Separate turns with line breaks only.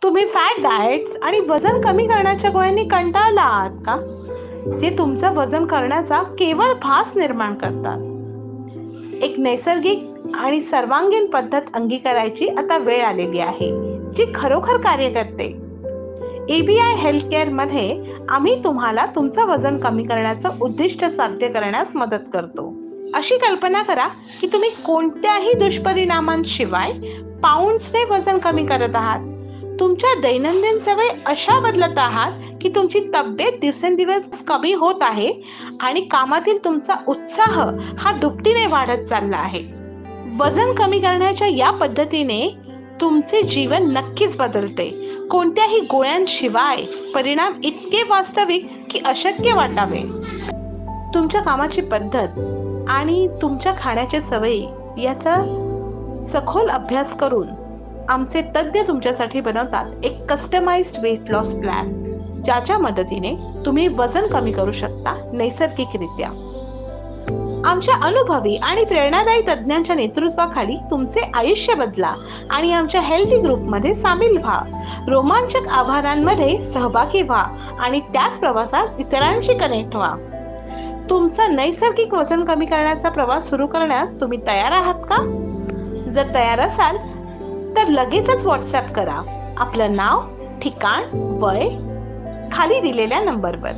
तुम्ही fat diets आणि वजन कमी करण्याच्या गोळ्यांनी कंटाळला आहात का, जे तुमचं वजन करण्याचा केवळ भास निर्माण करतात? एक नैसर्गिक आणि सर्वांगीण पद्धत अंगीकारायची आता वेळ आलेली आहे, जी खरोखर कार्य करते. ABI हेल्थ केअर मध्ये आम्ही तुम्हाला तुमचं वजन कमी करण्याचं उद्दिष्ट साध्य करण्यास मदत करतो. अशी कल्पना करा की तुम्ही कोणत्याही दुष्परिणामांशिवाय पाऊंड्सने वजन कमी करत आहात. तुमच्या दैनंदिन सवय अशा बदलत आहात की तुमची तब्येत दिवसेंदिवस कमी होत आहे आणि कामातील तुमचा उत्साह हा दुपटीने वाढत चालला आहे. वजन कमी करण्याच्या या पद्धतीने तुमचे जीवन नक्कीच बदलते. कोणत्याही गोळ्यांशिवाय परिणाम इतके वास्तविक की अशक्य वाटावे. तुमच्या कामाची पद्धत आणि तुमच्या खाण्याच्या सवयी याचा सखोल अभ्यास करून आमचे तज्ज्ञ तुमच्यासाठी बनवतात एक कस्टमाइज्ड वेट लॉस प्लॅन, ज्याच्या मदतीने तुम्ही वजन कमी करू शकता नैसर्गिकरित्या. आमच्या अनुभवी आणि प्रेरणादायी तज्ज्ञांच्या नेतृत्वाखाली तुमचे आयुष्य बदला आणि आमच्या हेल्थी ग्रुपमध्ये सामील व्हा. रोमांचक आव्हानांमध्ये सहभागी व्हा आणि त्याच प्रवासात इतरांशी कनेक्ट व्हा. तुमचा नैसर्गिक वजन कमी करण्याचा प्रवास सुरू करण्यास तुम्ही तयार आहात का? जर तयार असाल तर लगेचच व्हॉट्सअप करा आपलं नाव, ठिकाण, वय खाली दिलेल्या नंबरवर.